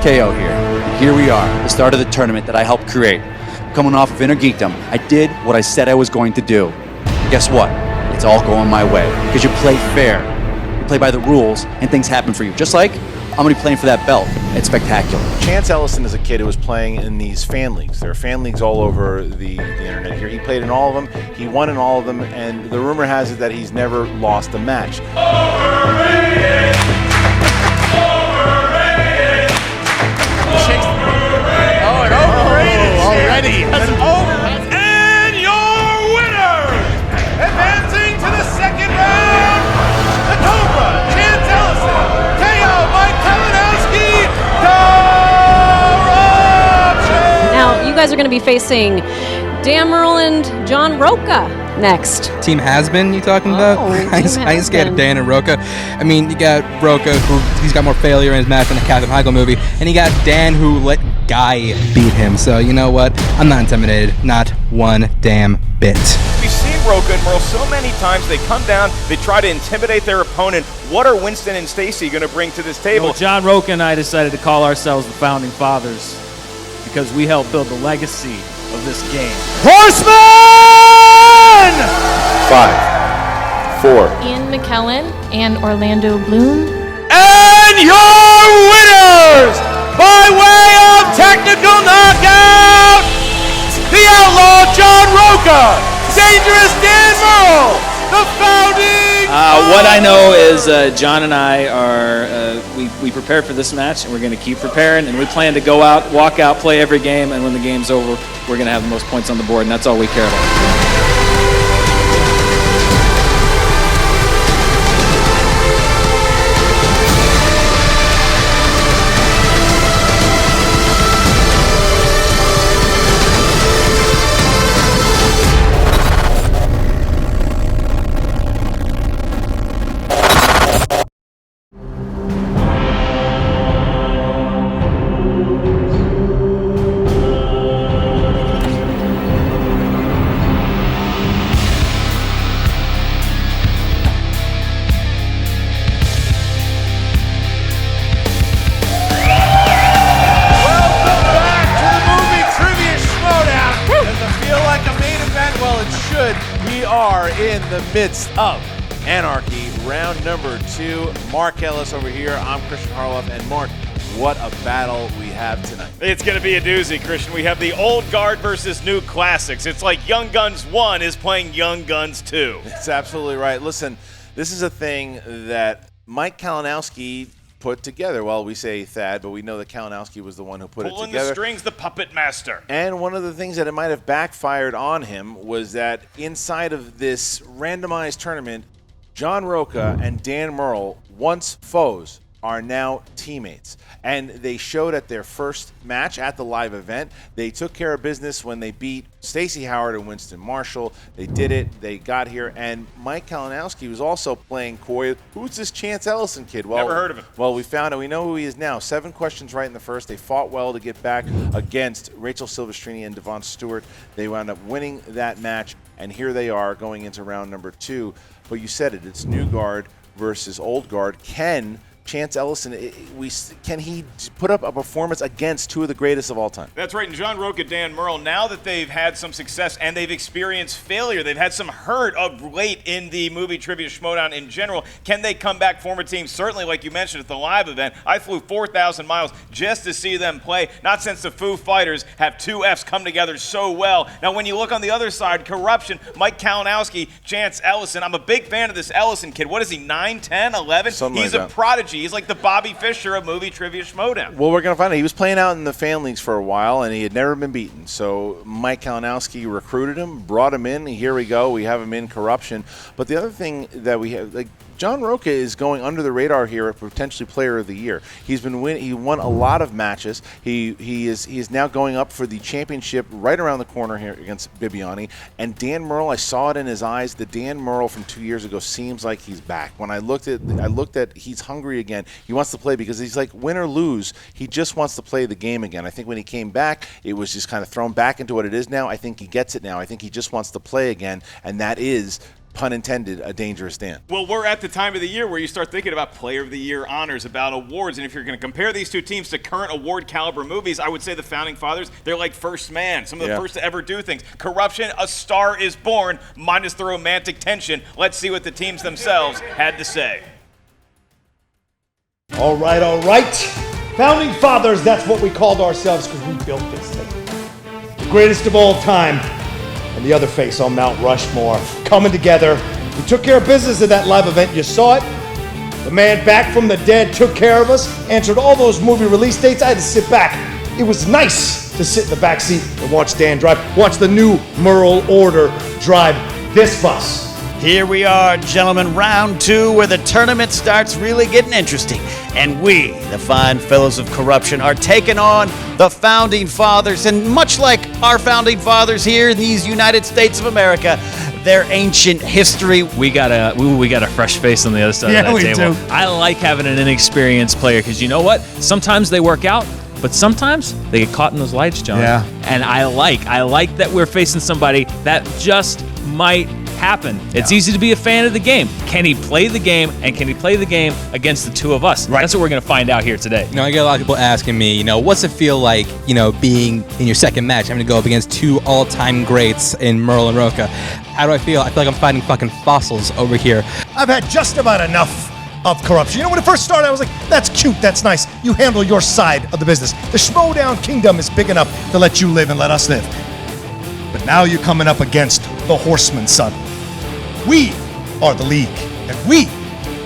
KO here. Here we are, the start of the tournament that I helped create. Coming off of Inner Geekdom, I did what I said I was going to do. Guess what? It's all going my way, because you play fair. You play by the rules, and things happen for you. Just like I'm going to be playing for that belt. It's spectacular. Chance Ellison is a kid who was playing in these fan leagues. There are fan leagues all over the internet here. He played in all of them. He won in all of them, and the rumor has it that he's never lost a match. Overrated! Overrated! Oh, and overrated already. And your winner, advancing to the second round, the Cobra, Chance Ellison, KO by Kalinowski, Korruption. Now, you guys are going to be facing Dan Murrell and John Rocha next. Team Has-Been you talking about? I ain't scared of Dan and Rocha. I mean, you got Rocha, who he's got more failure in his match than the Captain Heigl movie, and you got Dan, who let Guy beat him. So you know what? I'm not intimidated. Not one damn bit. We've seen Rocha and Murrell so many times. They come down, they try to intimidate their opponent. What are Winston and Stacy going to bring to this table? John Rocha and I decided to call ourselves the Founding Fathers because we helped build the legacy of this game. Horseman! 5, 4. Ian McKellen and Orlando Bloom. And your winners, by way of technical knockout, the outlaw John Rocha, Dangerous Dan Murrell, the founding. What I know is John and I are, we prepared for this match, and we're going to keep preparing, and we plan to go out, walk out, play every game, and when the game's over, we're going to have the most points on the board, and that's all we care about. Midst of Anarchy, round number 2. Mark Ellis over here. I'm Christian Harloff, and Mark, what a battle we have tonight. It's going to be a doozy, Christian. We have the old guard versus new classics. It's like Young Guns 1 is playing Young Guns 2. That's absolutely right. Listen, this is a thing that Mike Kalinowski put together. Well, we say Thad, but we know that Kalinowski was the one who put it together. Pulling the strings, the puppet master. And one of the things that it might have backfired on him was that inside of this randomized tournament, John Rocha and Dan Murrell, once foes, are now teammates. And they showed at their first match at the live event. They took care of business when they beat Stacey Howard and Winston Marshall. They did it. They got here. And Mike Kalinowski was also playing coy. Who's this Chance Ellison kid? Well, never heard of him. Well, we found out. We know who he is now. 7 questions right in the first. They fought well to get back against Rachel Silvestrini and Devon Stewart. They wound up winning that match. And here they are going into round number 2. But you said it. It's new guard versus old guard. Can Chance Ellison, can he put up a performance against two of the greatest of all time? That's right, and John Rocha, Dan Murrell, now that they've had some success and they've experienced failure, they've had some hurt of late in the Movie Trivia Schmoedown in general, can they come back, form a team? Certainly, like you mentioned at the live event, I flew 4,000 miles just to see them play, not since the Foo Fighters have two Fs come together so well. Now, when you look on the other side, Korruption, Mike Kalinowski, Chance Ellison, I'm a big fan of this Ellison kid. What is he, 9, 10, 11? Something He's like a that. prodigy. He's like the Bobby Fischer of Movie Trivia Schmoedown. Well, we're going to find out. He was playing out in the fan leagues for a while, and he had never been beaten. So Mike Kalinowski recruited him, brought him in. Here we go. We have him in Korruption. But the other thing that we have, like, John Rocha is going under the radar here, potentially Player of the Year. He won a lot of matches. He is now going up for the championship right around the corner here against Bibiani. And Dan Murrell, I saw it in his eyes. The Dan Murrell from 2 years ago seems like he's back. When I looked at he's hungry again. He wants to play because he's like, win or lose, he just wants to play the game again. I think when he came back, it was just kind of thrown back into what it is now. I think he gets it now. I think he just wants to play again, and that is pun intended, a dangerous Dan. Well, we're at the time of the year where you start thinking about Player of the Year honors, about awards, and if you're going to compare these two teams to current award caliber movies, I would say the Founding Fathers, they're like First Man, some of the first to ever do things. Korruption, A Star is Born, minus the romantic tension. Let's see what the teams themselves had to say. All right, all right. Founding Fathers, that's what we called ourselves because we built this thing. The greatest of all time. And the other face on Mount Rushmore, coming together. We took care of business at that live event. You saw it. The man back from the dead took care of us, answered all those movie release dates. I had to sit back. It was nice to sit in the back seat and watch Dan drive, watch the new Murrell order drive this bus. Here we are, gentlemen, round 2, where the tournament starts really getting interesting. And we, the fine fellows of Korruption, are taking on the Founding Fathers. And much like our Founding Fathers here in these United States of America, their ancient history. We got a fresh face on the other side of that table. Do. I like having an inexperienced player because you know what? Sometimes they work out, but sometimes they get caught in those lights, John. Yeah. And I like that we're facing somebody that just might happen. It's easy to be a fan of the game. Can he play the game, and can he play the game against the two of us? Right. That's what we're going to find out here today. I get a lot of people asking me, what's it feel like, being in your second match, having to go up against two all-time greats in Murrell and Rocha? How do I feel? I feel like I'm fighting fucking fossils over here. I've had just about enough of Korruption. When it first started, I was like, that's cute, that's nice. You handle your side of the business. The Schmoedown kingdom is big enough to let you live and let us live. But now you're coming up against the Horseman, son. We are the league, and we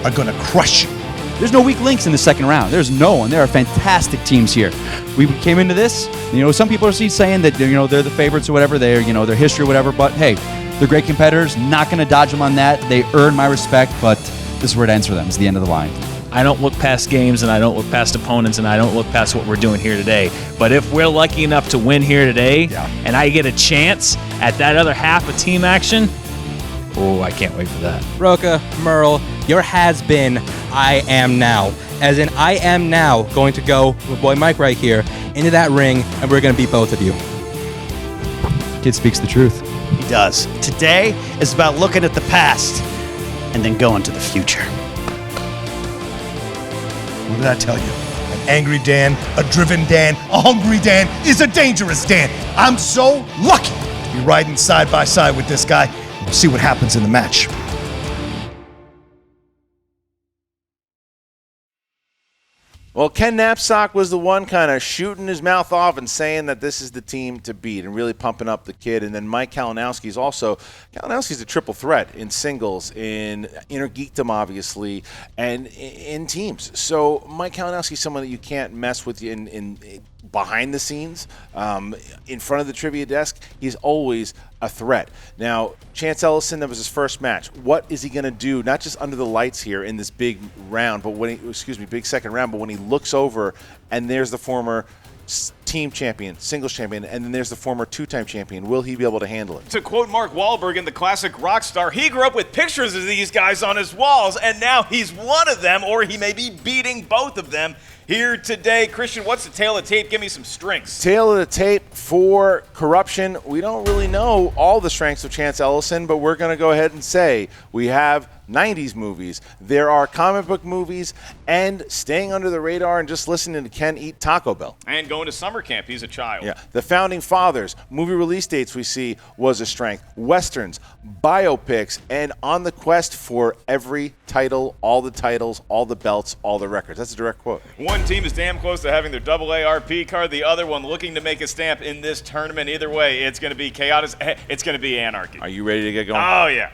are gonna crush you. There's no weak links in the second round. There's no one. There are fantastic teams here. We came into this, some people are saying that they're the favorites or whatever, they're their history or whatever, but hey, they're great competitors. Not gonna dodge them on that. They earn my respect, but this is where it ends for them. It's the end of the line. I don't look past games, and I don't look past opponents, and I don't look past what we're doing here today. But if we're lucky enough to win here today, and I get a chance at that other half of team action, oh, I can't wait for that. Rocha, Murrell, your has been, I am now. As in, I am now going to go with boy Mike right here into that ring, and we're going to beat both of you. Kid speaks the truth. He does. Today is about looking at the past and then going to the future. What did I tell you? An angry Dan, a driven Dan, a hungry Dan is a dangerous Dan. I'm so lucky to be riding side by side with this guy. We'll see what happens in the match. Well, Ken Knapsack was the one kind of shooting his mouth off and saying that this is the team to beat and really pumping up the kid. And then Mike Kalinowski's a triple threat in singles, in Inner Geekdom, obviously, and in teams. So Mike Kalinowski's someone that you can't mess with in behind the scenes, in front of the trivia desk. He's always a threat. Now, Chance Ellison, that was his first match. What is he going to do, not just under the lights here in this big round, but big second round, but when he looks over and there's the former team champion, singles champion, and then there's the former two-time champion. Will he be able to handle it? To quote Mark Wahlberg in the classic rock star, he grew up with pictures of these guys on his walls, and now he's one of them, or he may be beating both of them here today. Christian, what's the tail of the tape? Give me some strengths. Tail of the tape for Korruption. We don't really know all the strengths of Chance Ellison, but we're going to go ahead and say we have 90s movies. There are comic book movies, and staying under the radar and just listening to Ken eat Taco Bell. And going to summer camp. He's a child. Yeah. The Founding Fathers, movie release dates we see was a strength. Westerns, biopics, and on the quest for every title, all the titles, all the belts, all the records. That's a direct quote. One team is damn close to having their AA RP card. The other one looking to make a stamp in this tournament. Either way, it's going to be chaotic. It's going to be Anarchy. Are you ready to get going? Oh, yeah.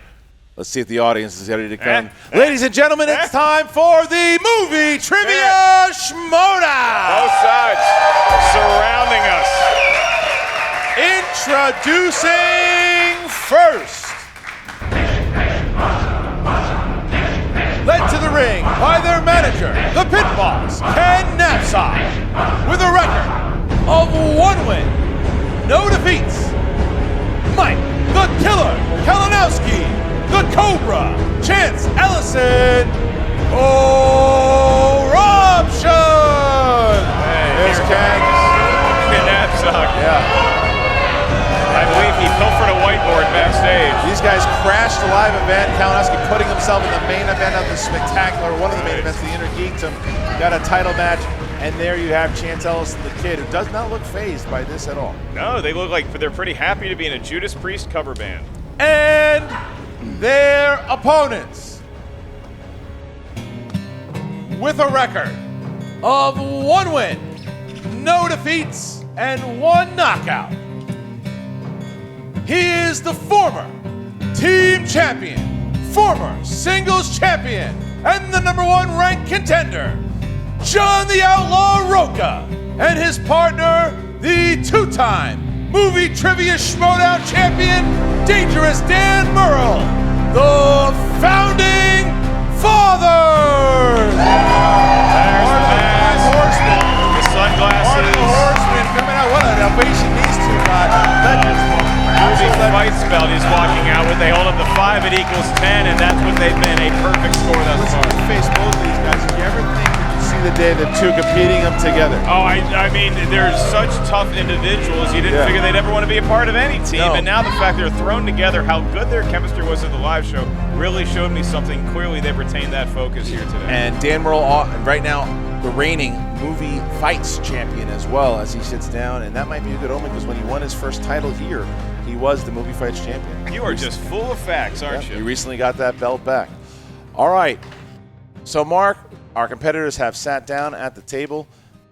Let's see if the audience is ready to come. Ladies and gentlemen, it's time for the Movie Trivia Schmoedown. Both sides surrounding us. Introducing first. Led to the ring by their manager, the Pit Boss, Ken Knapsack, with a record of 1 win, no defeats. Mike, the Killer, Kalinowski, the Cobra, Chance Ellison, Korruption. Hey, there's Ken. Knapsack. Yeah. I believe he pilfered a whiteboard backstage. These guys crashed the live event. Kalinowski putting himself in the main event of the spectacular, one of the main events, the Inner Geekdom. Got a title match, and there you have Chance Ellison, the kid, who does not look fazed by this at all. No, they look like they're pretty happy to be in a Judas Priest cover band. And their opponents, with a record of 1 win, no defeats, and 1 knockout. He is the former team champion, former singles champion, and the #1 ranked contender, John the Outlaw Rocha, and his partner, the 2-time Movie Trivia Schmoedown champion, Dangerous Dan Murrell, the Founding Fathers! There's the mask, the sunglasses. Horseman coming out. What an ovation these two got. Legends. Movie fight spell he's walking out with. They hold up the 5, it equals 10, and that's what they've been, a perfect score thus Listen, far. you face both of these guys. Did you ever think that you'd see the day the two competing them together? Oh, I mean, they're such tough individuals. You didn't figure they'd ever want to be a part of any team. No. And now the fact they're thrown together, how good their chemistry was at the live show, really showed me something. Clearly, they've retained that focus here today. And Dan Murrell, right now, the reigning movie fights champion as well, as he sits down. And that might be a good omen, because when he won his first title here, he was the movie fights champion. You are just full of facts, aren't He you? recently got that belt back. All right. So, Mark, our competitors have sat down at the table.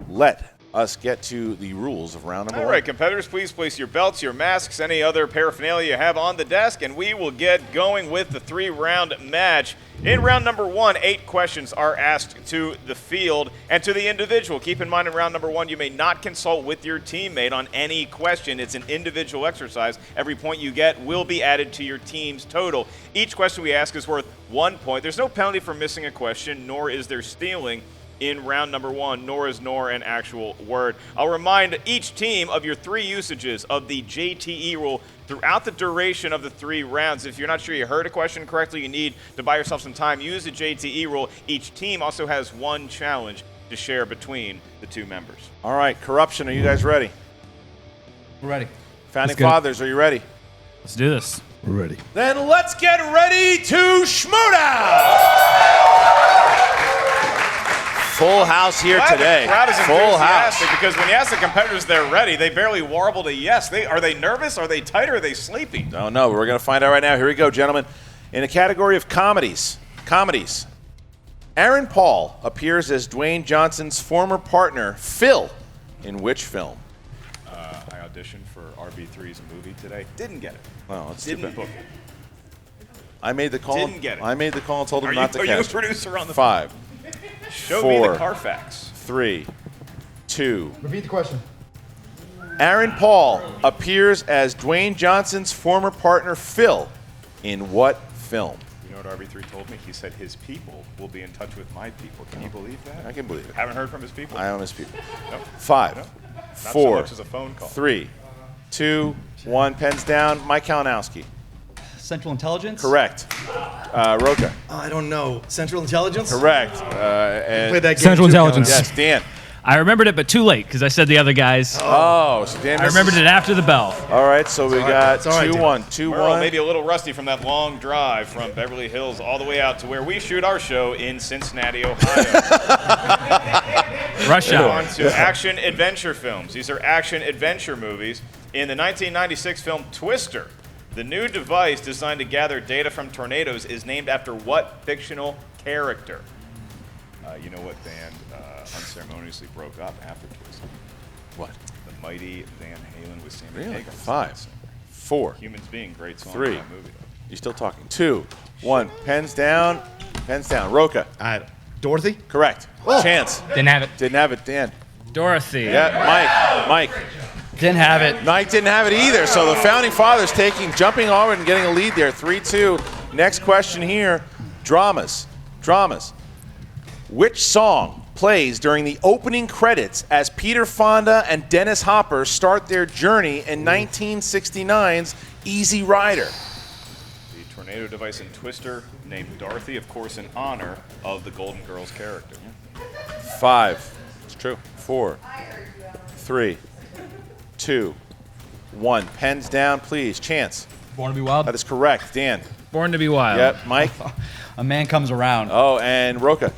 Let us get to the rules of round number 1. All right, competitors, please place your belts, your masks, any other paraphernalia you have on the desk, and we will get going with the 3-round match. In round number 1, 8 questions are asked to the field and to the individual. Keep in mind, in round number 1, you may not consult with your teammate on any question. It's an individual exercise. Every point you get will be added to your team's total. Each question we ask is worth 1 point. There's no penalty for missing a question, nor is there stealing in round number 1, nor is nor an actual word. I'll remind each team of your 3 usages of the JTE rule throughout the duration of the 3 rounds. If you're not sure you heard a question correctly, you need to buy yourself some time. Use the JTE rule. Each team also has 1 challenge to share between the 2 members. All right, Korruption, are you guys ready? We're ready. Founding Fathers, are you ready? Let's do this. We're ready. Then let's get ready to Schmoedown! Full house here today. The crowd is Full enthusiastic house. because when you ask the competitors they're ready, they barely warbled a yes. Are they nervous? Are they tight? Or are they sleepy? Don't know. We're going to find out right now. Here we go, gentlemen. In the category of comedies, Aaron Paul appears as Dwayne Johnson's former partner, Phil, in which film? I auditioned for RB3's movie today. Didn't get it. Well, that's Didn't too bad. book it. I made the call. Didn't get it. I made the call and told him Are not to you cast. a producer on the 5, Show 4, me the Carfax. 3, 2. Repeat the question. Aaron Paul appears as Dwayne Johnson's former partner, Phil, in what film? You know what RB3 told me? He said his people will be in touch with my people. Can you believe that? I can believe it. Haven't heard from his people? I own his people. No. 5, Not so 4, much as a phone call. 3, 2, 1. Pens down. Mike Kalinowski. Central Intelligence? Correct. Rocha. I don't know. Central Intelligence? Correct. And Play that game Central too, Intelligence. Yes, Dan. I remembered it, but too late because I said the other guys. Oh, so Dan. I remembered it after the bell. All right, so we got 2-1. 2-1. Murrell maybe a little rusty from that long drive from Beverly Hills all the way out to where we shoot our show in Cincinnati, Ohio. Rush hour. On to action-adventure films. These are action-adventure movies. In the 1996 film Twister, the new device designed to gather data from tornadoes is named after what fictional character? You know what band unceremoniously broke up after Twister? What? The Mighty Van Halen with Sammy Really? Hagar. 5, 4, Humans Being, great song 3. in that movie. You're still talking. 2, 1. Pens down. Pens down. Rocha. Dorothy? Correct. Chance. Didn't have it. Didn't have it. Dan. Dorothy. Yeah, Mike. Didn't have it. Mike didn't have it either. So the Founding Fathers jumping over and getting a lead there. 3-2. Next question here. Dramas. Which song plays during the opening credits as Peter Fonda and Dennis Hopper start their journey in 1969's Easy Rider? The tornado device in Twister named Dorothy, of course, in honor of the Golden Girls character. 5. It's true. 4, 3, 2, 1. Pens down, please. Chance. Born to be Wild. That is correct. Dan. Born to be Wild. Yep. Mike. A Man Comes Around. Oh, and Rocha.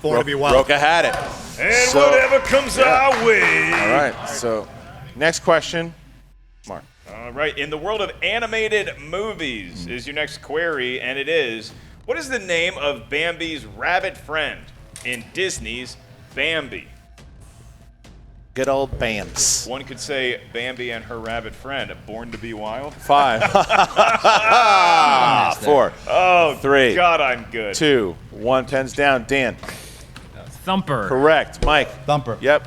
Born to be Wild. Rocha had it. And whatever comes our way. All right. So, next question. Mark. All right. In the world of animated movies is your next query, and it is, what is the name of Bambi's rabbit friend in Disney's Bambi? Good old Bams. One could say Bambi and her rabbit friend, Born to be Wild. 5. 4. Oh, 3. God, I'm good. 2. 1. Pens down. Dan. Thumper. Correct. Mike. Thumper. Yep.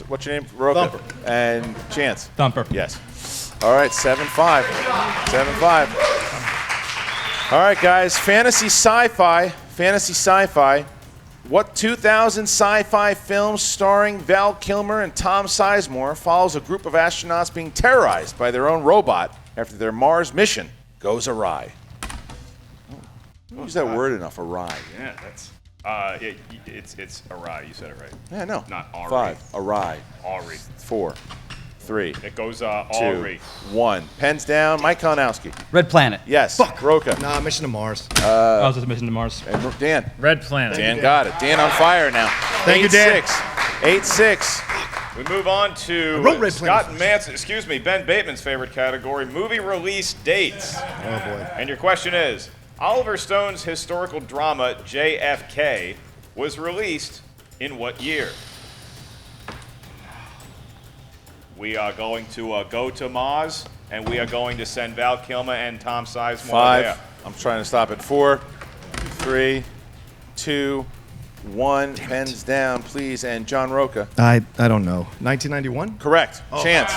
What's your name? Rocha. Thumper. And Chance. Thumper. Yes. All right. 7-5. 7-5. All right, guys. Fantasy sci-fi. Fantasy sci-fi. What 2000 sci-fi film starring Val Kilmer and Tom Sizemore follows a group of astronauts being terrorized by their own robot after their Mars mission goes awry? Use that word enough, awry. Yeah, that's it's awry. You said it right. Yeah, no. Not awry. 5. Awry. Awry. 4. 3. It goes 2. awry. 1. Pens down. Mike Kalinowski. Red Planet. Yes. Rocha. Nah, Mission to Mars. I was just Mission to Mars. And Dan. Red Planet. Dan got it. Dan on fire now. Thank you, Dan. 8-6. We move on to Red Scott Planet. Manson, Ben Bateman's favorite category, movie release dates. Oh, boy. And your question is, Oliver Stone's historical drama JFK was released in what year? We are going to go to Mars, and we are going to send Val Kilmer and Tom Sizemore 5. there. I'm trying to stop at 4. 3. 2. 1. Pens down, please. And John Rocha. I don't know. 1991? Correct. Chance.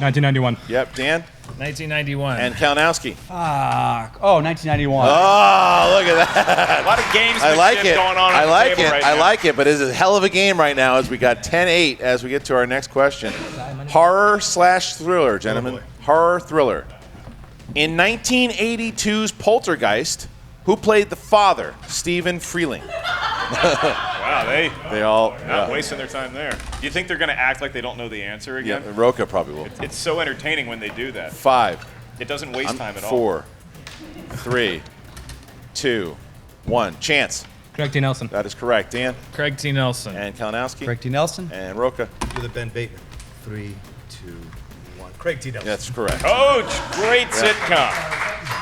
1991. Yep. Dan. 1991. And Kalinowski. Fuck. Oh, 1991. Oh, look at that. A lot of gamesmanship I like it. going on I the like table it. right I now. like it. But it's a hell of a game right now as we got 10-8 as we get to our next question. Horror/thriller, gentlemen. Horror thriller. In 1982's Poltergeist, who played the father, Stephen Freeling? Wow, They all not wasting their time there. Do you think they're going to act like they don't know the answer Yeah, again? Rocha probably will. It's so entertaining when they do that. 5. It doesn't waste time at all. 4. 3. 2. 1. Chance. Craig T. Nelson. That is correct. Dan. Craig T. Nelson. And Kalinowski. Craig T. Nelson. And Rocha. You're the Ben Bateman. 3, 2, 1. Craig T. Nelson. That's correct. Coach, great sitcom.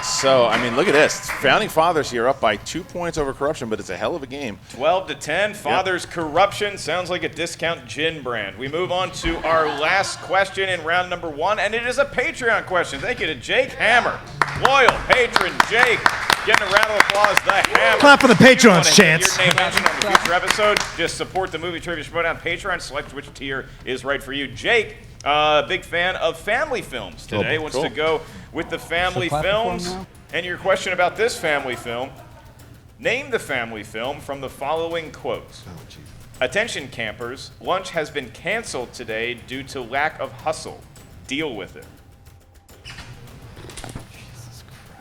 So, I mean, look at this. Founding Fathers here up by 2 points over Corruption, but it's a hell of a game. 12-10. Fathers Korruption sounds like a discount gin brand. We move on to our last question in round number 1, and it is a Patreon question. Thank you to Jake Hammer, loyal patron Jake. Getting a round of applause. The Hammer. Clap for the patrons, If you wanna Chance. hear your name mentioned on a future episode, just support the Movie Trivia Schmoedown Patreon. Select which tier is right for you. Jake, big fan of family films today. Wants to go with the family films. And your question about this family film, name the family film from the following quotes. Attention campers, lunch has been canceled today due to lack of hustle. Deal with it.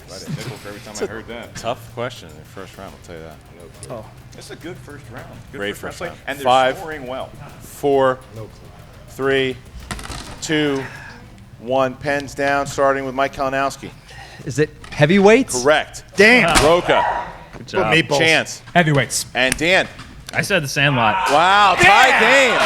Right at nickel for every time I heard that. Tough question in the first round, I'll tell you that. Oh, it's a good first round. Good Great first round. And they're 5, scoring well. 4, 3, 2, 1. Pens down, starting with Mike Kalinowski. Is it heavyweights? Correct. Damn. Rocha. Good job. Meatballs. Chance. Heavyweights. And Dan. I said The Sandlot. Wow, tie game.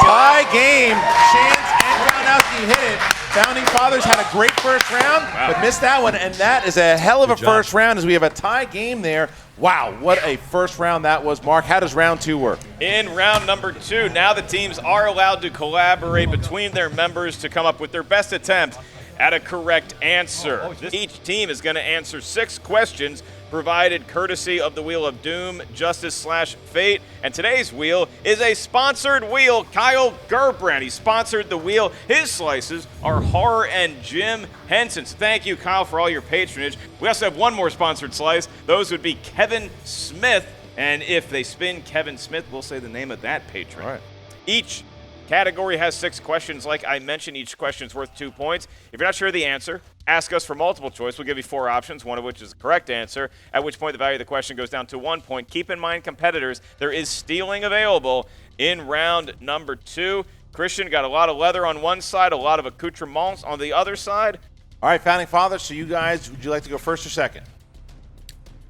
Tie game. Chance and Kalinowski hit it. Founding Fathers had a great first round, but missed that one, and that is a hell of a first round as we have a tie game there. Wow, what a first round that was. Mark, how does round 2 work? In round number 2, now the teams are allowed to collaborate between their members to come up with their best attempt at a correct answer. Each team is going to answer 6 questions provided courtesy of the Wheel of Doom, Justice/Fate. And today's wheel is a sponsored wheel. Kyle Gerbrandt, he sponsored the wheel. His slices are Horror and Jim Henson. So thank you, Kyle, for all your patronage. We also have one more sponsored slice. Those would be Kevin Smith. And if they spin Kevin Smith, we'll say the name of that patron. All right. Each category has 6 questions. Like I mentioned, each question is worth 2 points. If you're not sure of the answer, ask us for multiple choice. We'll give you 4 options, one of which is the correct answer, at which point the value of the question goes down to 1 point. Keep in mind, competitors, there is stealing available in round number 2. Christian got a lot of leather on one side, a lot of accoutrements on the other side. All right, Founding Fathers, so you guys, would you like to go first or second?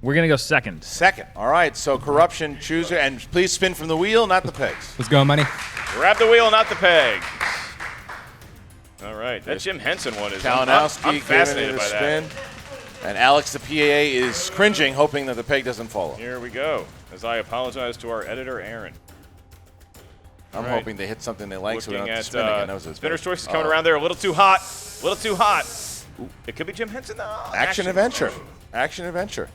We're going to go second. Second. All right, so Korruption, choose her, and please spin from the wheel, not the pegs. Let's go, money. Grab the wheel, not the peg. All right, that Jim Henson one is Kalinowski I'm fascinated by spin. that. And Alex, the PAA, is cringing, hoping that the peg doesn't follow. Here we go, as I apologize to our editor, Aaron. I'm hoping they hit something they like, so we don't have to spin again. That was spinner's choice is coming around there a little too hot. A little too hot. Ooh, it could be Jim Henson, though. Action adventure. Action adventure.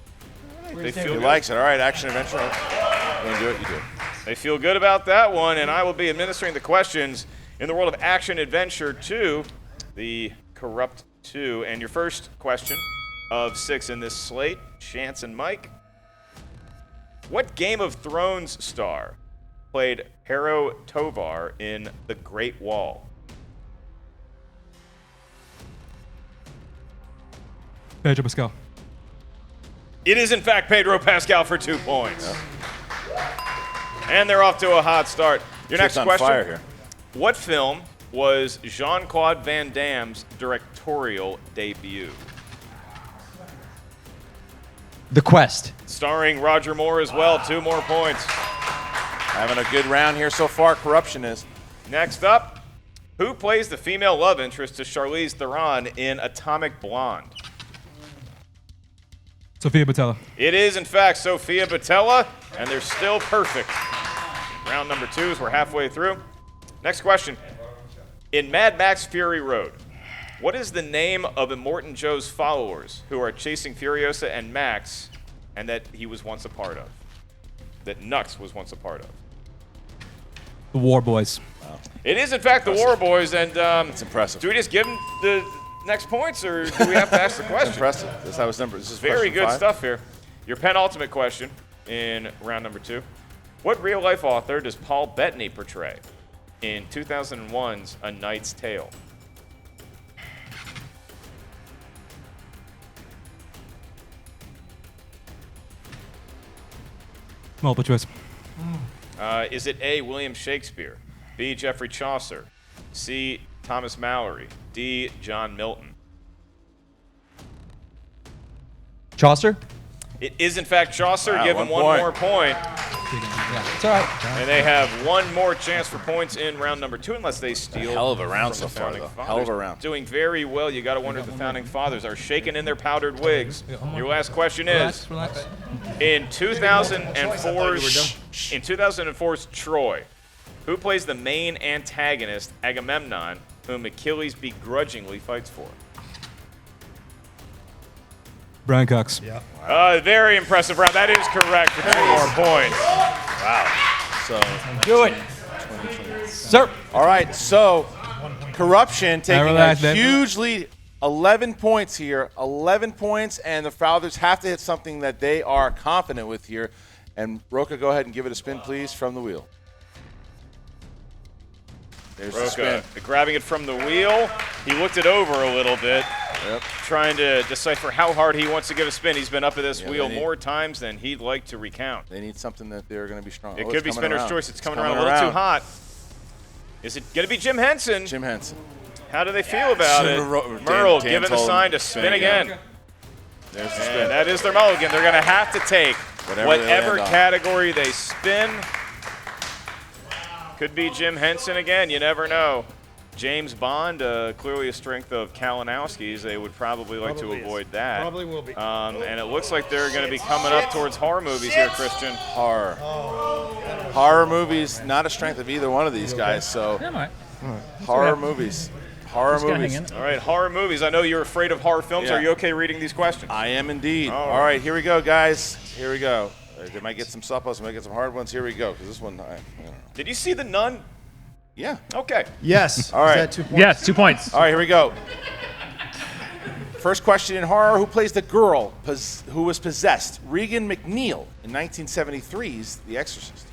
They feel he good. likes it. All right, action adventure. You want to do it? You do it. They feel good about that one, and I will be administering the questions in the world of action adventure 2, the Corrupt 2. And your first question of 6 in this slate, Chance and Mike. What Game of Thrones star played Pero Tovar in The Great Wall? Pedro Pascal. It is, in fact, Pedro Pascal for 2 points. And they're off to a hot start. Your next on question. fire here. What film was Jean-Claude Van Damme's directorial debut? The Quest. Starring Roger Moore as well. 2 more points. Having a good round here so far, Korruption is. Next up, who plays the female love interest to Charlize Theron in Atomic Blonde? Sophia Boutella. It is, in fact, Sophia Boutella, and they're still perfect. Round number 2 as we're halfway through. Next question. In Mad Max Fury Road, what is the name of Immortan Joe's followers who are chasing Furiosa and Max, and that he was once a part of? That Nux was once a part of? The War Boys. Wow. It is, in fact, the War Boys, and it's impressive. Do we just give them the next points, or do we have to ask the question? Impressive. This is number. This is very good 5. stuff here. Your penultimate question in round number 2. What real-life author does Paul Bettany portray in 2001's A Knight's Tale? Multiple choice. Is it A, William Shakespeare, B, Geoffrey Chaucer, C, Thomas Mallory, D, John Milton? Chaucer? It is, in fact, Chaucer. Wow, Give him 1 more point. It's all right. And they have 1 more chance for points in round number 2, unless they steal. A hell of a round from so the far, Founding though. Fathers. Hell of a round. Doing very well. You got to wonder if the Founding Fathers are shaking in their powdered wigs. Your last question is: in 2004's Troy, who plays the main antagonist Agamemnon, whom Achilles begrudgingly fights for? Brian Cox. Yeah. Very impressive round. That is correct for 2 more points. Wow. So Do it. Sir. all right, so Korruption taking relax, a man. huge lead. 11 points here. 11 points, and the Fathers have to hit something that they are confident with here. And Rocha, go ahead and give it a spin, please, from the wheel. There's the spin. Rocha grabbing it from the wheel. He looked it over a little bit, trying to decipher how hard he wants to give a spin. He's been up at this wheel more times than he'd like to recount. They need something that they're going to be strong. It could be spinner's choice. It's coming around a little too hot. Is it going to be Jim Henson? Jim Henson. How do they feel about it? Murrell giving the sign to spin again. There's the spin. And that is their mulligan. They're going to have to take whatever they land on. category they spin. Could be Jim Henson again. You never know. James Bond, clearly a strength of Kalinowski's. They would probably like to avoid that. Probably will be. And it looks like they're going to be coming up towards horror movies here, Christian. Horror. Horror movies, not a strength of either one of these guys. So horror movies. Horror movies. All right, horror movies. I know you're afraid of horror films. Yeah. Are you okay reading these questions? I am indeed. All right, here we go, guys. Here we go. They might get some soft ones, they might get some hard ones. Here we go, because this one, I don't know. Did you see The Nun? Yeah. Okay. Yes. All right. Is that 2 points? Yes, 2 points. All right, here we go. First question in horror: who plays the girl who was possessed? Regan McNeil in 1973's The Exorcist.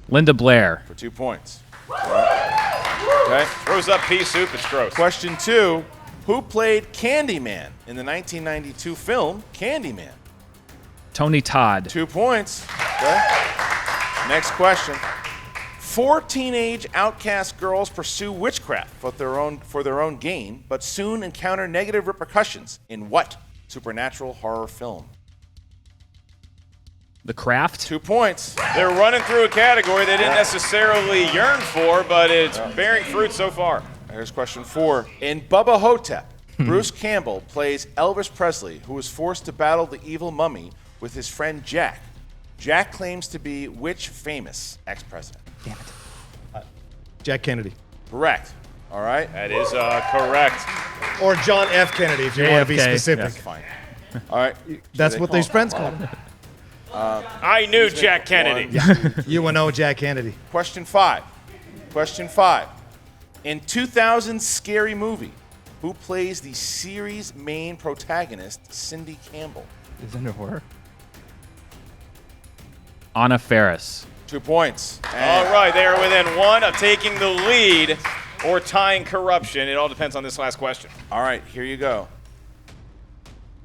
Linda Blair. For 2 points. Okay. Throws up pea soup. It's gross. Question 2: who played Candyman in the 1992 film Candyman? Tony Todd. 2 points. Okay. Next question: 4 teenage outcast girls pursue witchcraft for their own gain, but soon encounter negative repercussions in what supernatural horror film? The Craft. 2 points. They're running through a category they didn't necessarily yearn for, but it's bearing fruit so far. Here's question 4. In Bubba Hotep, Bruce Campbell plays Elvis Presley, who was forced to battle the evil mummy with his friend Jack. Jack claims to be which famous ex-president? Damn it. Jack Kennedy. Correct. All right. That is correct. Or John F. Kennedy, if you want to be JFK. specific. That's fine. All right. That's They what call these him? friends call him. I knew Jack Kennedy. UNO Jack Kennedy. Question 5. Question 5. In 2000's Scary Movie, who plays the series' main protagonist, Cindy Campbell? Is it a horror? Anna Faris. 2 points. All right, they are within 1 of taking the lead or tying Korruption. It all depends on this last question. All right, here you go.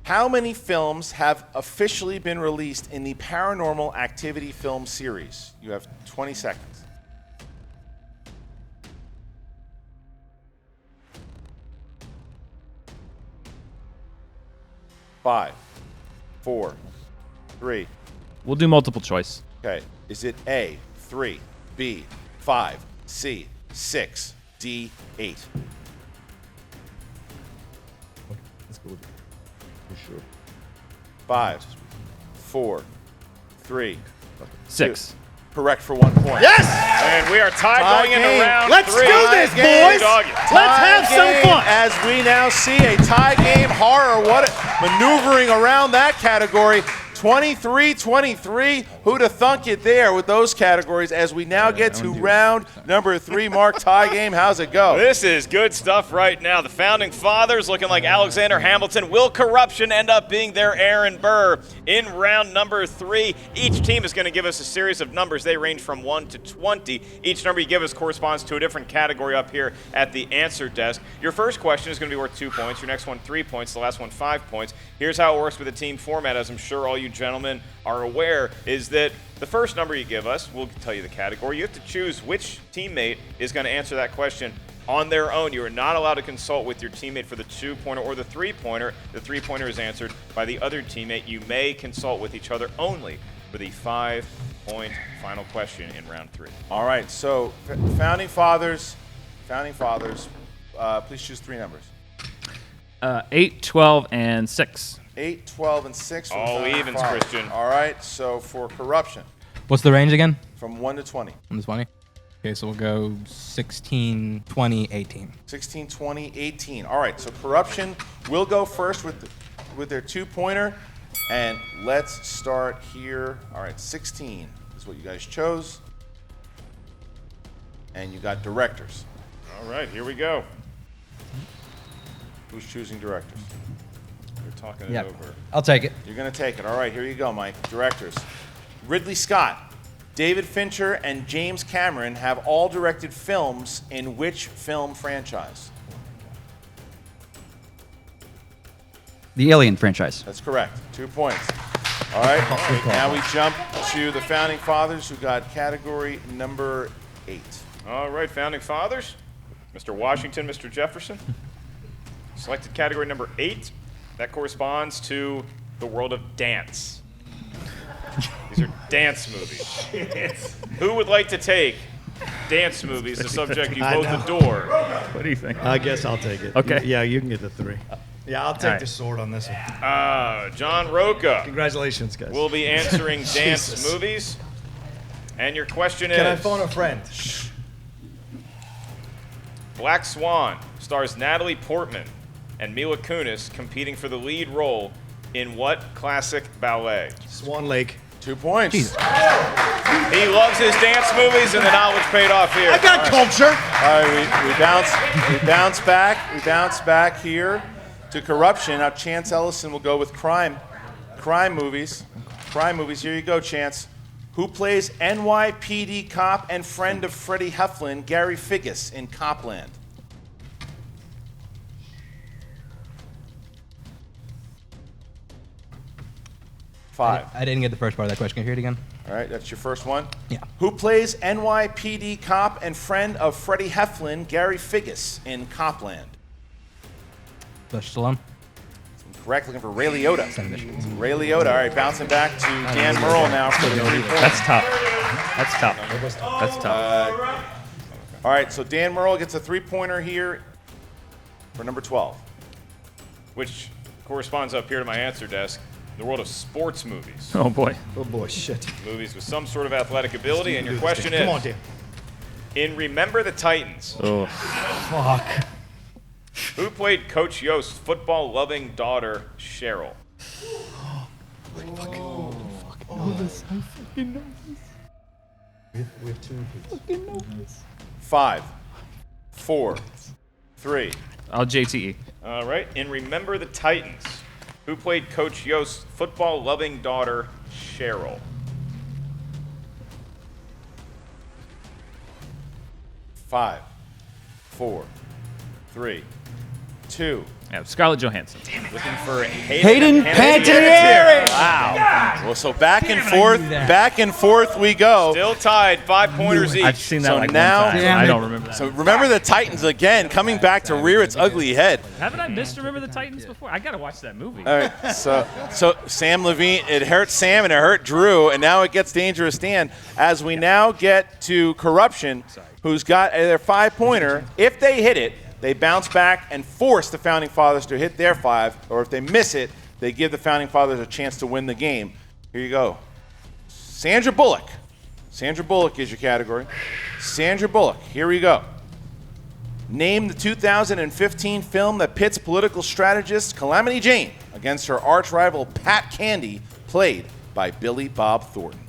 How many films have officially been released in the Paranormal Activity film series? You have 20 seconds. 5, 4, 3. We'll do multiple choice. Okay. Is it A, 3, B, 5, C, 6, D, 8? Let's go with it. For sure. 5, 4, 3, 6. 2. Correct for 1 point. Yes! And we are tied Tie going into game. round Let's 3. do this, game. boys! Dog it. Let's have Tie some game fun! As we now see a tie game horror. What maneuvering around that category. 23-23. Who'd have thunk it there with those categories as we now get to round number 3. Mark, tie game. How's it go? This is good stuff right now. The Founding Fathers looking like Alexander Hamilton. Will Korruption end up being their Aaron Burr in round number 3? Each team is going to give us a series of numbers. They range from 1 to 20. Each number you give us corresponds to a different category up here at the answer desk. Your first question is going to be worth 2 points. Your next one, 3 points. The last one, 5 points. Here's how it works with the team format, as I'm sure all you gentlemen are aware, is that the first number you give us, we'll tell you the category. You have to choose which teammate is going to answer that question on their own. You are not allowed to consult with your teammate for the 2-pointer or the 3-pointer. The 3-pointer is answered by the other teammate. You may consult with each other only for the 5-point final question in round 3. All right, so Founding Fathers, please choose 3 numbers. 8, 12, and 6. 8, 12, and 6. for the All Founding evens, Fathers. Christian. All right, so for Korruption, What's the range again? from 1 to 20. 1 to 20. Okay, so we'll go 16, 20, 18. 16, 20, 18. All right, so Korruption will go first with their 2-pointer. And let's start here. All right, 16 is what you guys chose. And you got directors. All right, here we go. Who's choosing directors? We're talking it Yep. over. I'll take it. You're going to take it. All right, here you go, Mike. Directors. Ridley Scott, David Fincher, and James Cameron have all directed films in which film franchise? The Alien franchise. That's correct. 2 points. All right, now we jump to the Founding Fathers, who got category number 8. All right, Founding Fathers. Mr. Washington, Mr. Jefferson. Selected category number 8. That corresponds to the world of dance. These are dance movies. Who would like to take dance movies, the subject you both adore? What do you think? I guess I'll take it. Okay. Yeah, you can get the 3. Yeah, I'll take All right. the sword on this one. John Rocha Congratulations, guys. will be answering dance Jesus. movies. And your question is... Can I phone a friend? Black Swan stars Natalie Portman and Mila Kunis competing for the lead role in what classic ballet? Swan Lake. 2 points. He loves his dance movies, and the knowledge paid off here. I got culture. All right, we bounce back. We bounce back here to Korruption. Now Chance Ellison will go with crime movies. Crime movies. Here you go, Chance. Who plays NYPD cop and friend of Freddie Heflin, Gary Figgis, in Copland? 5. I didn't get the first part of that question. Can you hear it again? All right, that's your first one. Yeah. Who plays NYPD cop and friend of Freddie Heflin, Gary Figgis, in Copland? Sylvester Stallone. Correct, looking for Ray Liotta. Ray Liotta. All right, bouncing back to Dan Murrell now for the 3 points. That's tough. That's tough. That's tough. All right, so Dan Murrell gets a 3-pointer here for number 12. Which corresponds up here to my answer desk. The world of sports movies. Oh boy. Oh boy, shit. Movies with some sort of athletic ability, and your question is, Come on, Dan. in Remember the Titans, Oh. Fuck. who played Coach Yost's football-loving daughter, Cheryl? We have 2 repeats. 5, 4, 3. I'll JTE. All right. In Remember the Titans, who played Coach Yost's football-loving daughter, Cheryl? 5, 4, 3, 2. Yeah, Scarlett Johansson. Looking for Hayden Panettiere. Wow. Well, so back and forth we go. Still tied, 5 pointers each. I've seen that So like now- one time. Damn I it. don't remember that. So remember the Titans again, coming back to rear its ugly head. Haven't I missed Remember the Titans before? I gotta watch that movie. All right, so Sam Levine, it hurt Sam and it hurt Drew, and now it gets dangerous, Dan. As we now get to Korruption, who's got their 5-pointer. If they hit it, they bounce back and force the Founding Fathers to hit their 5, or if they miss it, they give the Founding Fathers a chance to win the game. Here you go. Sandra Bullock. Sandra Bullock is your category. Sandra Bullock, here we go. Name the 2015 film that pits political strategist Calamity Jane against her arch rival Pat Candy, played by Billy Bob Thornton.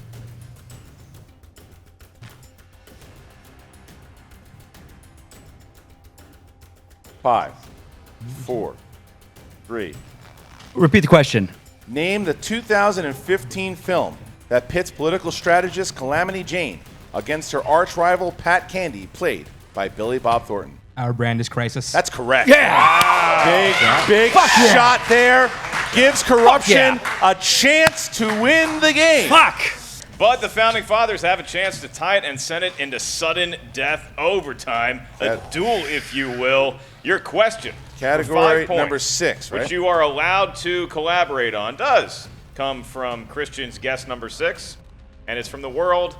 Five, 4, 3. Repeat the question. Name the 2015 film that pits political strategist Calamity Jane against her arch rival Pat Candy, played by Billy Bob Thornton. Our brand is Crisis. That's correct. Yeah! Wow. Big shot there. Gives Korruption a chance to win the game. Fuck! But the Founding Fathers have a chance to tie it and send it into sudden death overtime. A duel, if you will. Your question. Category for 5 points, number 6, right? which you are allowed to collaborate on, does come from Christian's guest number 6. And it's from the world.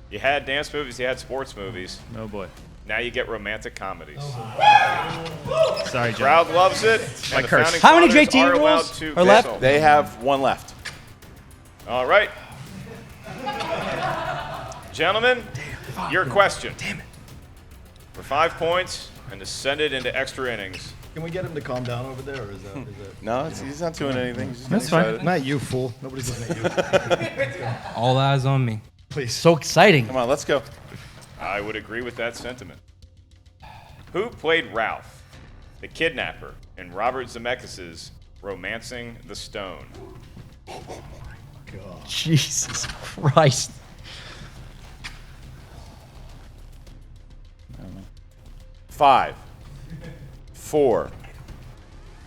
You had dance movies, you had sports movies. Oh boy. Now you get romantic comedies. Sorry, John. Crowd loves it. My And the curse. Founding How many Fathers JT are allowed rules to are left? whistle. They have 1 left. All right. Gentlemen, your question. Damn it. For 5 points and to send it into extra innings. Can we get him to calm down over there, or is that? No, he's not doing anything. He's just That's getting fine. excited. Not you, fool. Nobody's looking at you. All eyes on me. Please. So exciting. Come on, let's go. I would agree with that sentiment. Who played Ralph, the kidnapper, in Robert Zemeckis' Romancing the Stone? Jesus Christ. Five, 4,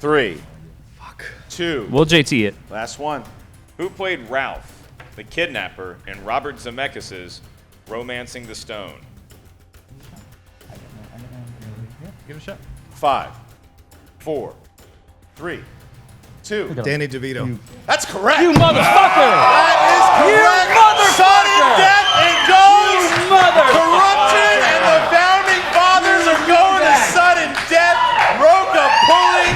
3, 2. We'll JT it. Last one. Who played Ralph, the kidnapper, in Robert Zemeckis' Romancing the Stone? Give it a shot. 5, 4, 3, 2. Danny DeVito. That's correct. You motherfucker! That is correct. Sudden death, it goes. Korruption and the Founding Fathers are going to sudden death. Rocha pulling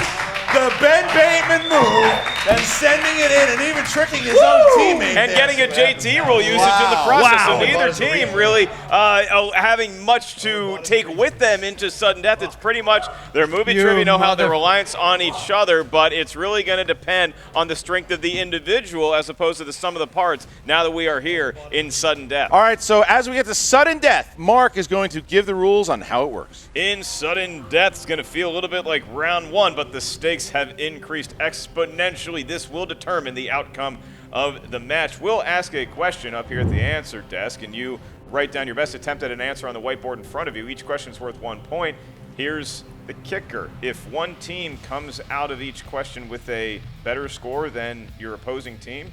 the Ben Bateman move and sending it in and even tricking his own teammate. And there. getting a JT rule usage in the process. So neither team really having much to take with them into sudden death. It's pretty much their movie trivia know-how, their reliance on each other, but it's really going to depend on the strength of the individual as opposed to the sum of the parts now that we are here in sudden death. All right, so as we get to sudden death, Mark is going to give the rules on how it works. In sudden death, it's going to feel a little bit like round 1, but the stakes have increased exponentially. This will determine the outcome of the match. We'll ask a question up here at the answer desk, and you write down your best attempt at an answer on the whiteboard in front of you. Each question is worth 1 point. Here's the kicker. If one team comes out of each question with a better score than your opposing team,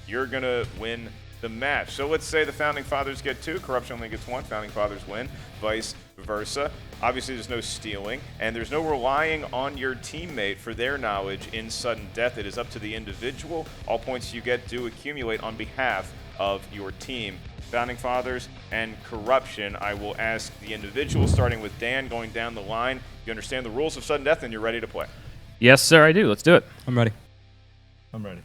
you're going to win the match. So let's say the Founding Fathers get 2, Korruption only gets 1, Founding Fathers win, vice versa. Obviously, there's no stealing, and there's no relying on your teammate for their knowledge in sudden death. It is up to the individual. All points you get do accumulate on behalf of your team. Founding Fathers and Korruption, I will ask the individual, starting with Dan, going down the line. You understand the rules of sudden death, and you're ready to play. Yes, sir, I do. Let's do it. I'm ready. I'm ready.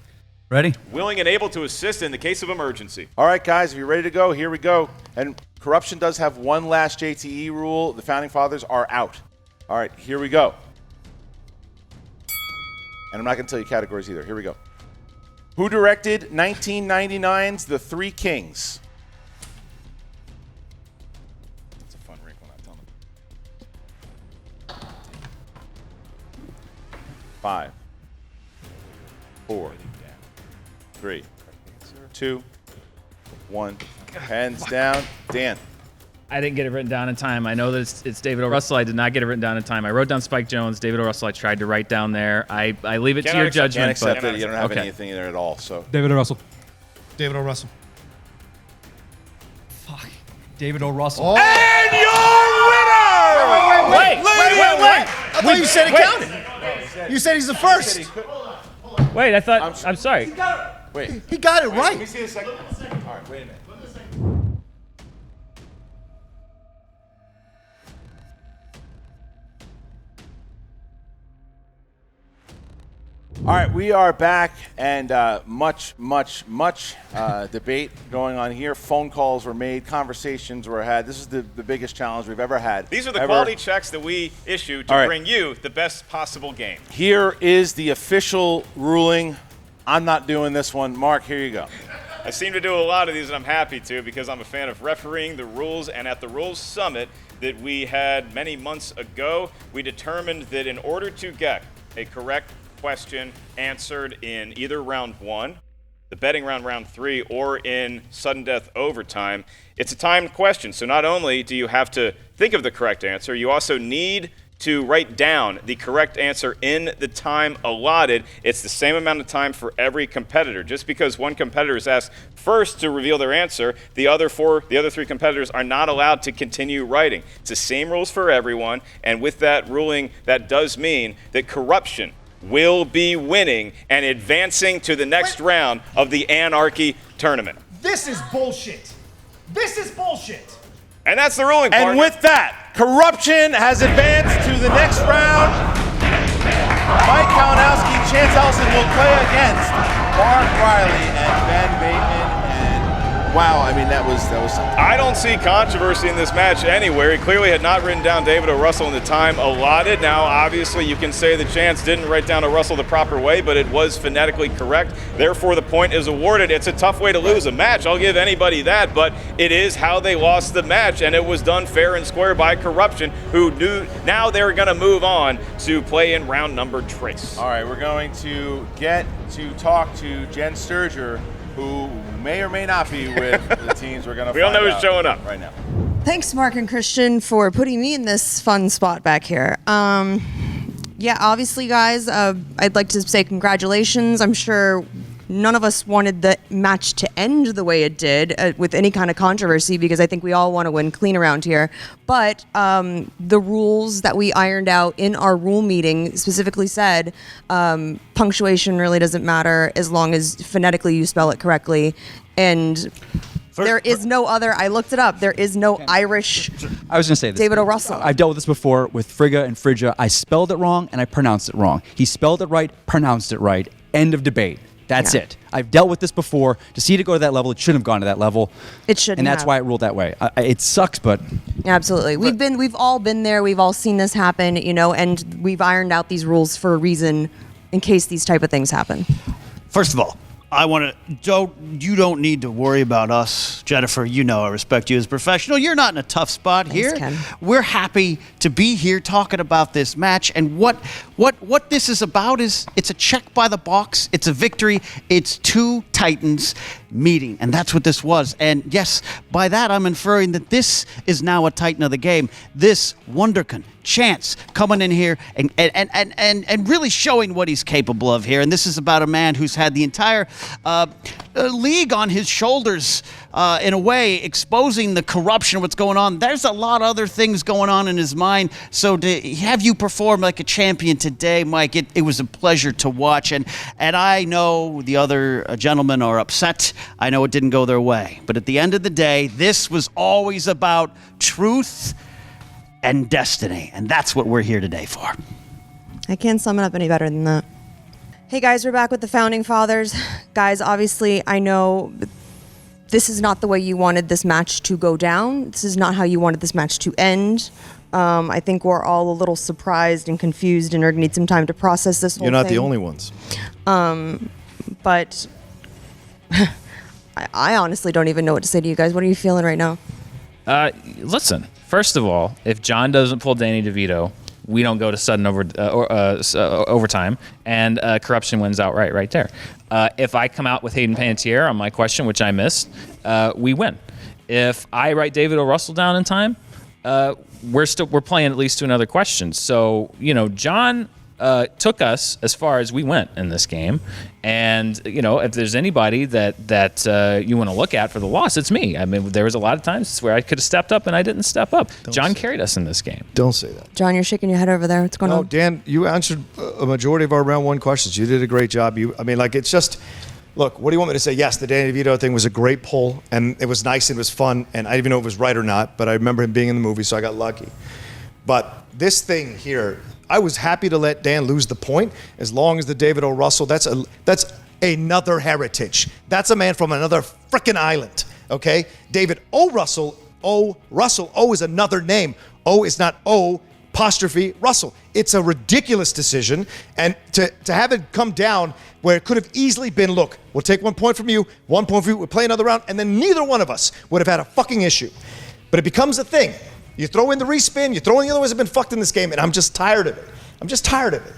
Ready? Willing and able to assist in the case of emergency. All right, guys, if you're ready to go, here we go. And Korruption does have one last JTE rule. The Founding Fathers are out. All right, here we go. And I'm not going to tell you categories either. Here we go. Who directed 1999's The Three Kings? That's a fun wrinkle, not telling me. 5, 4, 3, 2, 1. Hands down. Dan. I didn't get it written down in time. I know that it's David O. Russell. I did not get it written down in time. I wrote down Spike Jones. David O. Russell, I tried to write down there. I leave it to your judgment. Can't accept but it. You don't have okay. anything in there at all. So David O. Russell. David O. Russell. Fuck. David O. Russell. Oh. And your winner! Wait. I thought you said it counted. You said he's the first. Wait, I thought. I'm sorry. Wait. He got it right. Let me see a second. All right, wait a minute. All right, we are back, and much debate going on here. Phone calls were made, conversations were had. This is the biggest challenge we've ever had. These are the quality checks that we issue to bring you the best possible game. Here is the official ruling. I'm not doing this one. Mark, here you go. I seem to do a lot of these, and I'm happy to because I'm a fan of refereeing the rules. And at the Rules Summit that we had many months ago, we determined that in order to get a correct question answered in either round 1, the betting round 3, or in sudden death overtime, it's a timed question. So not only do you have to think of the correct answer, you also need to write down the correct answer in the time allotted. It's the same amount of time for every competitor. Just because one competitor is asked first to reveal their answer, the other 3 competitors are not allowed to continue writing. It's the same rules for everyone, and with that ruling, that does mean that Korruption will be winning and advancing to the next round of the Anarchy tournament. This is bullshit. This is bullshit. And that's the ruling, partner. And with that, Korruption has advanced to the next round. Mike Kalinowski and Chance Ellison will play against Mark Riley and Ben Bateman. And wow, I mean, that was something. I don't see controversy in this match anywhere. He clearly had not written down David O. Russell in the time allotted. Now, obviously, you can say that Chance didn't write down O. Russell the proper way, but it was phonetically correct. Therefore, the point is awarded. It's a tough way to lose a match. I'll give anybody that, but it is how they lost the match, and it was done fair and square by Korruption, who knew now they were going to move on to play in round number trace. All right, we're going to get to talk to Jen Sturger, who may or may not be with the teams we're going to We all know who's showing up right now. Thanks, Mark and Christian, for putting me in this fun spot back here. Yeah, obviously, guys, I'd like to say congratulations. I'm sure none of us wanted the match to end the way it did with any kind of controversy, because I think we all want to win clean around here. But the rules that we ironed out in our rule meeting specifically said punctuation really doesn't matter as long as phonetically you spell it correctly. And there is no other, I looked it up, there is no Irish I was going to say this. David O. Russell. I've dealt with this before with Frigga and Phrygia. I spelled it wrong and I pronounced it wrong. He spelled it right, pronounced it right. End of debate. That's it. I've dealt with this before. To see it go to that level, it shouldn't have gone to that level. It shouldn't And that's have. why it ruled that way. It sucks, but... Absolutely. We've all been there. We've all seen this happen, and we've ironed out these rules for a reason in case these type of things happen. First of all, I want to. You don't need to worry about us, Jennifer. You know I respect you as a professional. You're not in a tough spot here. Ken. We're happy to be here talking about this match, and what this is about is it's a check by the box. It's a victory. It's two Titans meeting, and that's what this was. And yes, by that I'm inferring that this is now a Titan of the game. This Wonderkin Chance coming in here and really showing what he's capable of here. And this is about a man who's had the entire league on his shoulders, in a way, exposing the corruption, what's going on. There's a lot of other things going on in his mind. So to have you perform like a champion today, Mike, it was a pleasure to watch. And I know the other gentlemen are upset. I know it didn't go their way. But at the end of the day, this was always about truth and destiny. And that's what we're here today for. I can't sum it up any better than that. Hey guys, we're back with the Founding Fathers. Guys, obviously, I know this is not the way you wanted this match to go down. This is not how you wanted this match to end. I think we're all a little surprised and confused and are going to need some time to process this whole thing. You're not the only ones. But I honestly don't even know what to say to you guys. What are you feeling right now? Listen, first of all, if John doesn't pull Danny DeVito, we don't go to sudden overtime, and Korruption wins outright right there. If I come out with Hayden Panettiere on my question, which I missed, we win. If I write David O. Russell down in time, we're playing at least to another question. So, John took us as far as we went in this game. And, if there's anybody that you want to look at for the loss, it's me. I mean, there was a lot of times where I could have stepped up and I didn't step up. John carried us in this game. Don't say that. John, you're shaking your head over there. What's going on? Dan, you answered a majority of our round one questions. You did a great job. It's just, look, what do you want me to say? Yes, the Danny DeVito thing was a great pull, and it was nice and it was fun, and I didn't even know if it was right or not, but I remember him being in the movie, so I got lucky. But this thing here, I was happy to let Dan lose the point as long as the David O. Russell, that's another heritage. That's a man from another frickin' island, okay? David O. Russell, O is another name. O is not O apostrophe Russell. It's a ridiculous decision, and to have it come down where it could have easily been, look, we'll take 1 point from you, 1 point from you, we'll play another round, and then neither one of us would have had a fucking issue. But it becomes a thing. You throw in the respin, you throw in the other ways have been fucked in this game, and I'm just tired of it.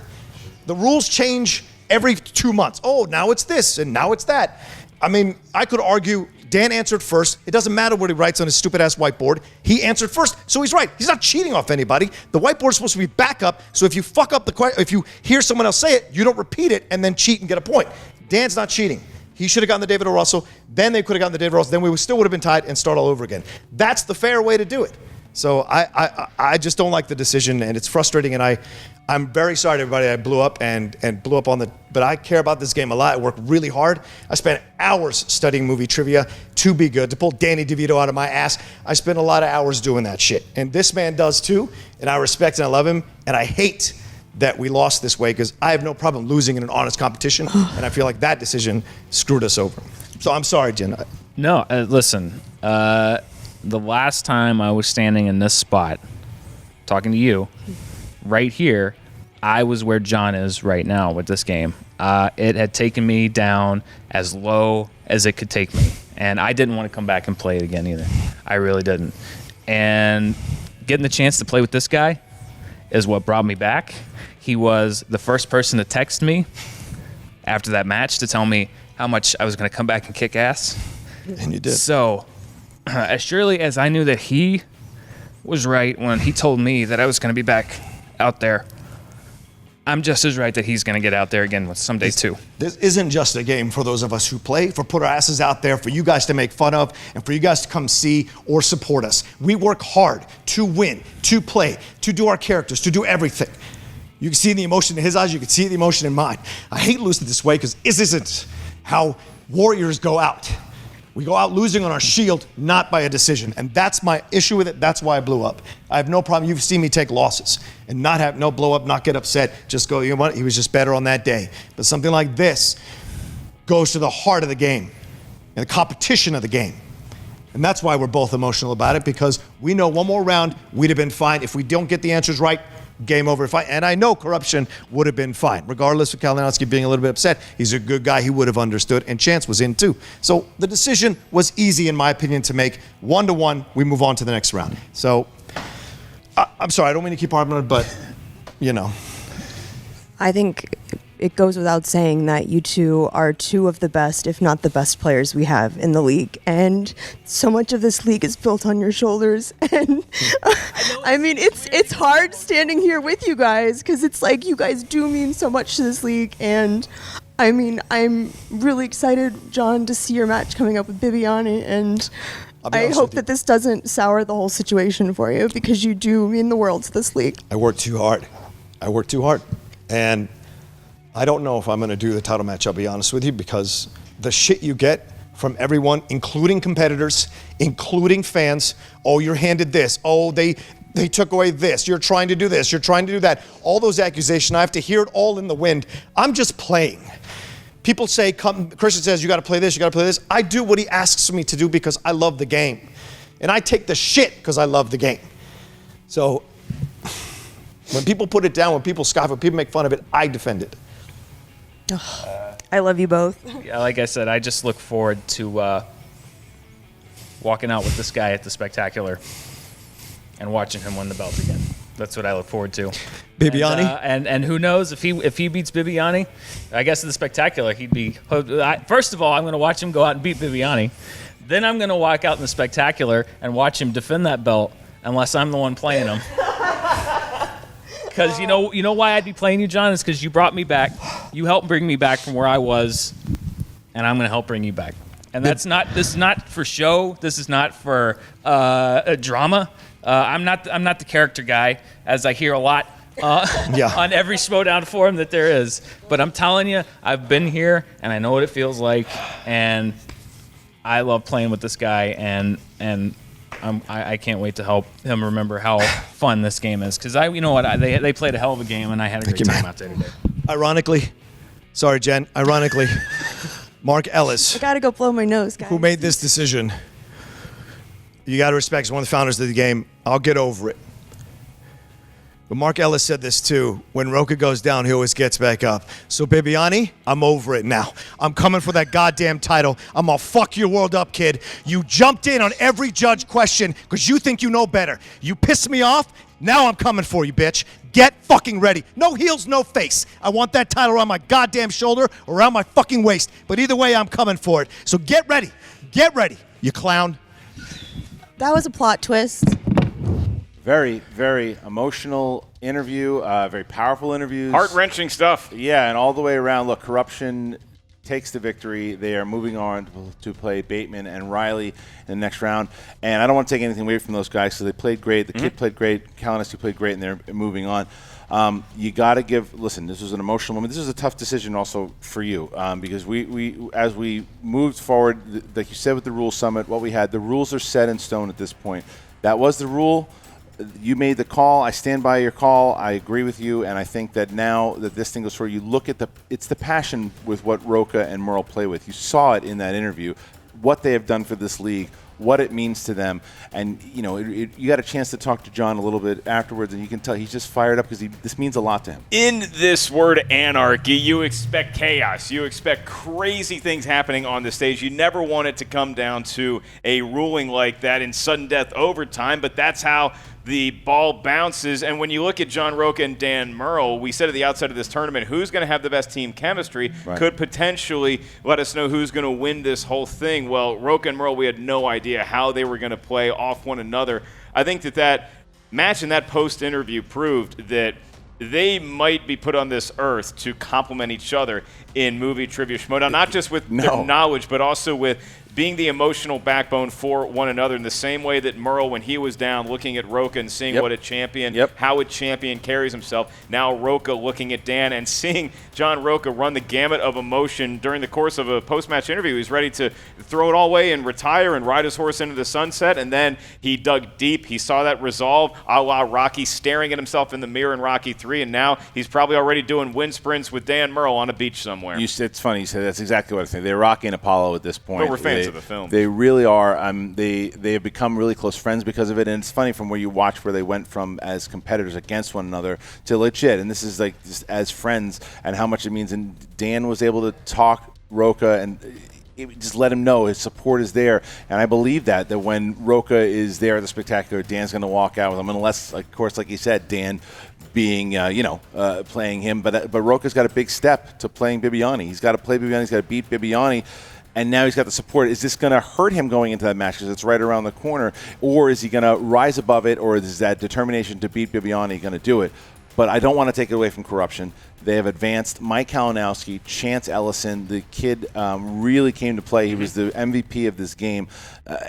The rules change every 2 months. Oh, now it's this, and now it's that. I mean, I could argue Dan answered first. It doesn't matter what he writes on his stupid-ass whiteboard. He answered first, so he's right. He's not cheating off anybody. The whiteboard's supposed to be backup, so if you fuck up the question, if you hear someone else say it, you don't repeat it and then cheat and get a point. Dan's not cheating. He should have gotten the David O. Russell. Then they could have gotten the David O. Russell. Then we still would have been tied and start all over again. That's the fair way to do it. So I just don't like the decision, and it's frustrating, and I'm very sorry to everybody I blew up and blew up on but I care about this game a lot. I worked really hard. I spent hours studying movie trivia to be good, to pull Danny DeVito out of my ass. I spent a lot of hours doing that shit, and this man does too, and I respect and I love him, and I hate that we lost this way because I have no problem losing in an honest competition, and I feel like that decision screwed us over. So I'm sorry, Jen. No, listen. The last time I was standing in this spot, talking to you, right here, I was where John is right now with this game. It had taken me down as low as it could take me, and I didn't want to come back and play it again either. I really didn't. And getting the chance to play with this guy is what brought me back. He was the first person to text me after that match to tell me how much I was going to come back and kick ass. And you did. So, as surely as I knew that he was right when he told me that I was going to be back out there, I'm just as right that he's going to get out there again someday too. This isn't just a game for those of us who play, for put our asses out there, for you guys to make fun of, and for you guys to come see or support us. We work hard to win, to play, to do our characters, to do everything. You can see the emotion in his eyes, you can see the emotion in mine. I hate losing this way because this isn't how warriors go out. We go out losing on our shield, not by a decision. And that's my issue with it. That's why I blew up. I have no problem. You've seen me take losses and not have no blow up, not get upset. Just go, you know what? He was just better on that day. But something like this goes to the heart of the game and the competition of the game. And that's why we're both emotional about it, because we know one more round, we'd have been fine. If we don't get the answers right, game over. And I know Korruption would have been fine. Regardless of Kalinowski being a little bit upset, he's a good guy. He would have understood. And Chance was in too. So the decision was easy, in my opinion, to make. 1-1, we move on to the next round. So I'm sorry, I don't mean to keep harping on it, but, you know. I think it goes without saying that you two are two of the best, if not the best players we have in the league. And so much of this league is built on your shoulders. And I mean, it's hard standing here with you guys because it's like you guys do mean so much to this league. And I mean, I'm really excited, John, to see your match coming up with Bibiani. And I hope that this doesn't sour the whole situation for you because you do mean the world to this league. I work too hard. And I don't know if I'm going to do the title match, I'll be honest with you, because the shit you get from everyone, including competitors, including fans, oh, you're handed this, oh, they took away this, you're trying to do this, you're trying to do that. All those accusations, I have to hear it all in the wind. I'm just playing. People say, Christian says, you got to play this, you got to play this. I do what he asks me to do because I love the game. And I take the shit because I love the game. So when people put it down, when people scoff, when people make fun of it, I defend it. I love you both. Yeah, like I said, I just look forward to walking out with this guy at the Spectacular and watching him win the belt again. That's what I look forward to. Bibiani? And who knows if he beats Bibiani, I guess in the Spectacular he'd be. First of all, I'm going to watch him go out and beat Bibiani. Then I'm going to walk out in the Spectacular and watch him defend that belt unless I'm the one playing him. Because you know why I'd be playing you, John, is because you brought me back. You helped bring me back from where I was, and I'm going to help bring you back. And this is not for show. This is not for a drama. I'm not the character guy, as I hear a lot on every Schmoedown forum that there is. But I'm telling you, I've been here, and I know what it feels like, and I love playing with this guy, and I can't wait to help him remember how fun this game is. Because they played a hell of a game, and I had a great time out there today. Ironically, Mark Ellis, I gotta go blow my nose, guys. who made this decision, you got to respect, he's one of the founders of the game. I'll get over it. But Mark Ellis said this too. When Rocha goes down, he always gets back up. So Bibiani, I'm over it now. I'm coming for that goddamn title. I'm gonna fuck your world up, kid. You jumped in on every judge question because you think you know better. You pissed me off. Now I'm coming for you, bitch. Get fucking ready. No heels, no face. I want that title around my goddamn shoulder or around my fucking waist. But either way, I'm coming for it. So get ready. Get ready, you clown. That was a plot twist. Very, very emotional interview, very powerful interviews. Heart-wrenching stuff. Yeah, and all the way around. Look, Korruption takes the victory. They are moving on to play Bateman and Riley in the next round. And I don't want to take anything away from those guys because they played great. The kid played great. Kalinowski played great, and they're moving on. You got to listen, this was an emotional moment. This was a tough decision also for you because we as we moved forward, like you said with the Rules Summit, what we had, the rules are set in stone at this point. That was the rule. You made the call. I stand by your call. I agree with you, and I think that now that this thing goes forward, you look at it's the passion with what Rocha and Murrell play with. You saw it in that interview, what they have done for this league, what it means to them, and you got a chance to talk to John a little bit afterwards, and you can tell he's just fired up because this means a lot to him. In this word anarchy, you expect chaos. You expect crazy things happening on the stage. You never want it to come down to a ruling like that in sudden death overtime, but that's how the ball bounces. And when you look at John Rocha and Dan Murrell, we said at the outset of this tournament, who's going to have the best team chemistry could potentially let us know who's going to win this whole thing. Well, Rocha and Murrell, we had no idea how they were going to play off one another. I think that match and that post-interview proved that they might be put on this earth to complement each other in Movie Trivia Schmoedown, not just with their knowledge, but also with being the emotional backbone for one another in the same way that Murrell, when he was down, looking at Rocha and seeing what a champion, how a champion carries himself. Now Rocha looking at Dan and seeing John Rocha run the gamut of emotion during the course of a post-match interview. He's ready to throw it all away and retire and ride his horse into the sunset, and then he dug deep. He saw that resolve, a la Rocky staring at himself in the mirror in Rocky 3, and now he's probably already doing wind sprints with Dan Murrell on a beach somewhere. It's funny you said that's exactly what I think. They're Rocky and Apollo at this point. But we're fans of the film. They really are. They have become really close friends because of it, and it's funny from where you watch where they went from as competitors against one another to legit, and this is like just as friends and how much it means. And Dan was able to talk Rocha and just let him know his support is there, and I believe that when Rocha is there at the Spectacular, Dan's going to walk out with him, unless, of course, like you said, Dan being, playing him. But Rocha's got a big step to playing Bibiani. He's got to play Bibiani. He's got to beat Bibiani. And now he's got the support. Is this going to hurt him going into that match because it's right around the corner? Or is he going to rise above it? Or is that determination to beat Bibiani going to do it? But I don't want to take it away from Korruption. They have advanced Mike Kalinowski, Chance Ellison. The kid really came to play. He was the MVP of this game.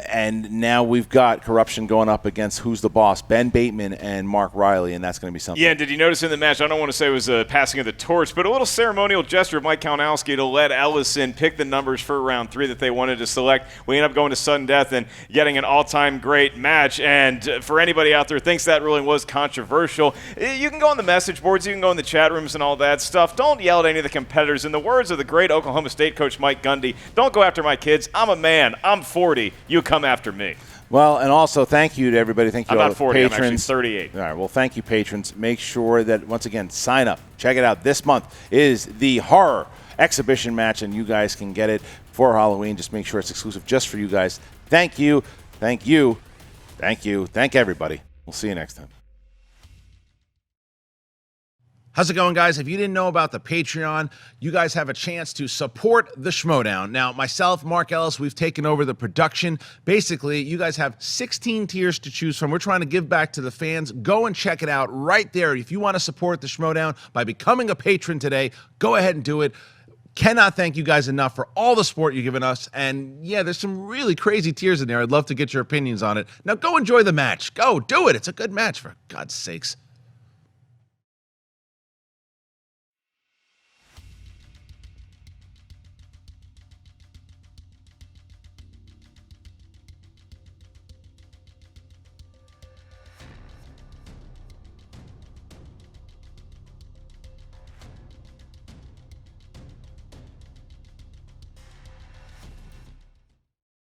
And now we've got Korruption going up against who's the boss, Ben Bateman and Mark Riley, and that's going to be something. Yeah, and did you notice in the match, I don't want to say it was a passing of the torch, but a little ceremonial gesture of Mike Kalinowski to let Ellison pick the numbers for round 3 that they wanted to select. We end up going to sudden death and getting an all-time great match. And for anybody out there who thinks that really was controversial, you can go on the message boards, you can go in the chat rooms and all that stuff. Don't yell at any of the competitors. In the words of the great Oklahoma State coach Mike Gundy, don't go after my kids. I'm a man. I'm 40. You come after me. Well, and also thank you to everybody. Thank you I'm all not the 40. patrons. I'm actually 38. All right. Well, thank you, patrons. Make sure that, once again, sign up. Check it out. This month is the horror exhibition match, and you guys can get it for Halloween. Just make sure it's exclusive just for you guys. Thank you. Thank you. Thank you. Thank everybody. We'll see you next time. How's it going, guys? If you didn't know about the Patreon, you guys have a chance to support the Schmoedown. Now, myself, Mark Ellis, we've taken over the production. Basically, you guys have 16 tiers to choose from. We're trying to give back to the fans. Go and check it out right there. If you want to support the Schmoedown by becoming a patron today, go ahead and do it. Cannot thank you guys enough for all the support you've given us. And yeah, there's some really crazy tiers in there. I'd love to get your opinions on it. Now go enjoy the match. Go do it. It's a good match, for God's sakes.